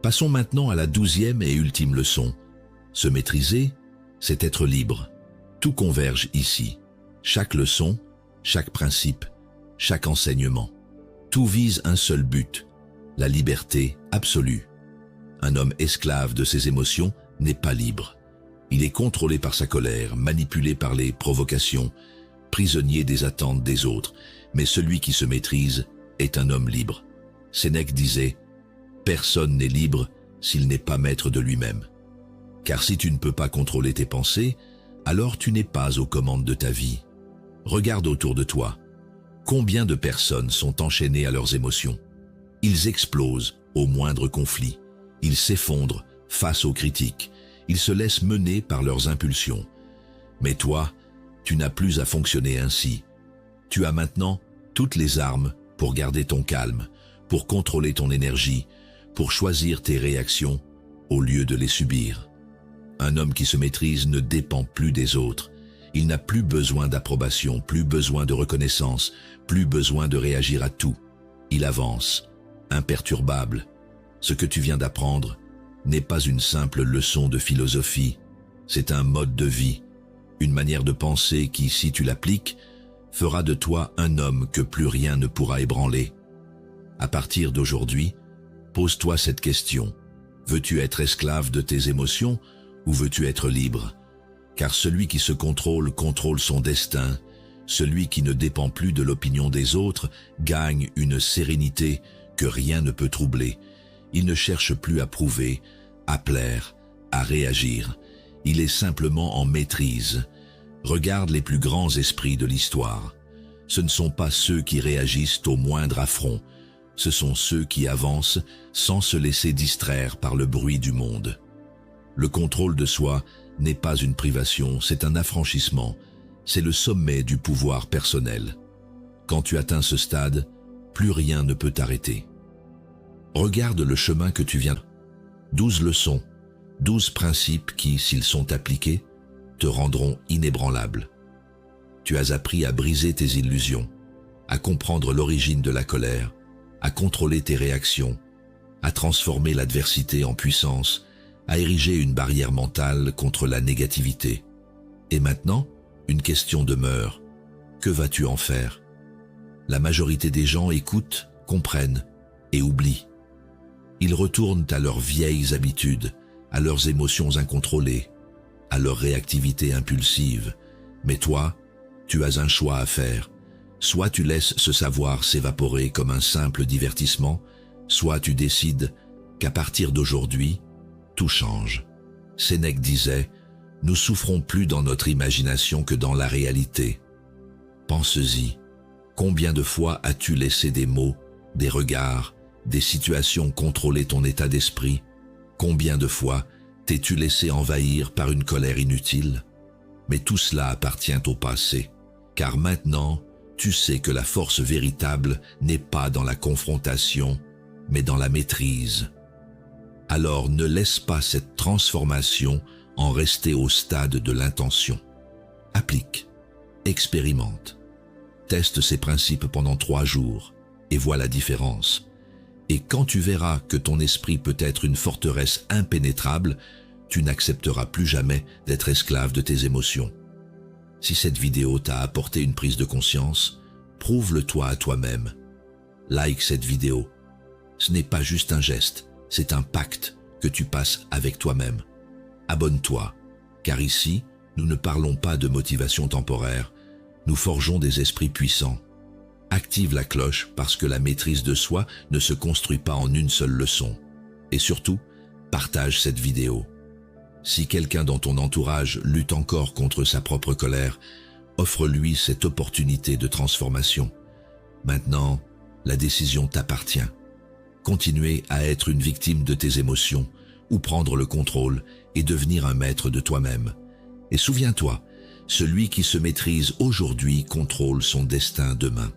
Passons maintenant à la 12e et ultime leçon. Se maîtriser, c'est être libre. Tout converge ici. Chaque leçon, chaque principe, chaque enseignement. Tout vise un seul but, la liberté absolue. Un homme esclave de ses émotions n'est pas libre. Il est contrôlé par sa colère, manipulé par les provocations, prisonnier des attentes des autres. Mais celui qui se maîtrise est un homme libre. Sénèque disait « Personne n'est libre s'il n'est pas maître de lui-même. » Car si tu ne peux pas contrôler tes pensées, alors tu n'es pas aux commandes de ta vie. Regarde autour de toi. Combien de personnes sont enchaînées à leurs émotions? Ils explosent au moindre conflit. Ils s'effondrent face aux critiques. Ils se laissent mener par leurs impulsions. Mais toi, tu n'as plus à fonctionner ainsi. Tu as maintenant toutes les armes pour garder ton calme, pour contrôler ton énergie, pour choisir tes réactions au lieu de les subir. Un homme qui se maîtrise ne dépend plus des autres. Il n'a plus besoin d'approbation, plus besoin de reconnaissance, plus besoin de réagir à tout. Il avance, imperturbable. Ce que tu viens d'apprendre n'est pas une simple leçon de philosophie, c'est un mode de vie, une manière de penser qui, si tu l'appliques, fera de toi un homme que plus rien ne pourra ébranler. À partir d'aujourd'hui, pose-toi cette question. Veux-tu être esclave de tes émotions ou veux-tu être libre? Car celui qui se contrôle contrôle son destin. Celui qui ne dépend plus de l'opinion des autres gagne une sérénité que rien ne peut troubler. Il ne cherche plus à prouver, à plaire, à réagir. Il est simplement en maîtrise. Regarde les plus grands esprits de l'histoire. Ce ne sont pas ceux qui réagissent au moindre affront. Ce sont ceux qui avancent sans se laisser distraire par le bruit du monde. Le contrôle de soi n'est pas une privation, c'est un affranchissement. C'est le sommet du pouvoir personnel. Quand tu atteins ce stade, plus rien ne peut t'arrêter. Regarde le chemin que tu viens. 12 leçons, 12 principes qui, s'ils sont appliqués, te rendront inébranlable. Tu as appris à briser tes illusions, à comprendre l'origine de la colère, à contrôler tes réactions, à transformer l'adversité en puissance, à ériger une barrière mentale contre la négativité. Et maintenant, une question demeure. Que vas-tu en faire? La majorité des gens écoutent, comprennent et oublient. Ils retournent à leurs vieilles habitudes, à leurs émotions incontrôlées, à leur réactivité impulsive. Mais toi, tu as un choix à faire. Soit tu laisses ce savoir s'évaporer comme un simple divertissement, soit tu décides qu'à partir d'aujourd'hui, tout change. Sénèque disait « Nous souffrons plus dans notre imagination que dans la réalité ». Pense-y. Combien de fois as-tu laissé des mots, des regards, des situations contrôler ton état d'esprit? Combien de fois t'es-tu laissé envahir par une colère inutile? Mais tout cela appartient au passé, car maintenant, tu sais que la force véritable n'est pas dans la confrontation, mais dans la maîtrise. Alors ne laisse pas cette transformation en rester au stade de l'intention. Applique, expérimente, teste ces principes pendant 3 jours et vois la différence. Et quand tu verras que ton esprit peut être une forteresse impénétrable, tu n'accepteras plus jamais d'être esclave de tes émotions. Si cette vidéo t'a apporté une prise de conscience, prouve-le-toi à toi-même. Like cette vidéo. Ce n'est pas juste un geste, c'est un pacte que tu passes avec toi-même. Abonne-toi, car ici, nous ne parlons pas de motivation temporaire, nous forgeons des esprits puissants. Active la cloche parce que la maîtrise de soi ne se construit pas en une seule leçon. Et surtout, partage cette vidéo. Si quelqu'un dans ton entourage lutte encore contre sa propre colère, offre-lui cette opportunité de transformation. Maintenant, la décision t'appartient. Continuer à être une victime de tes émotions ou prendre le contrôle et devenir un maître de toi-même. Et souviens-toi, celui qui se maîtrise aujourd'hui contrôle son destin demain.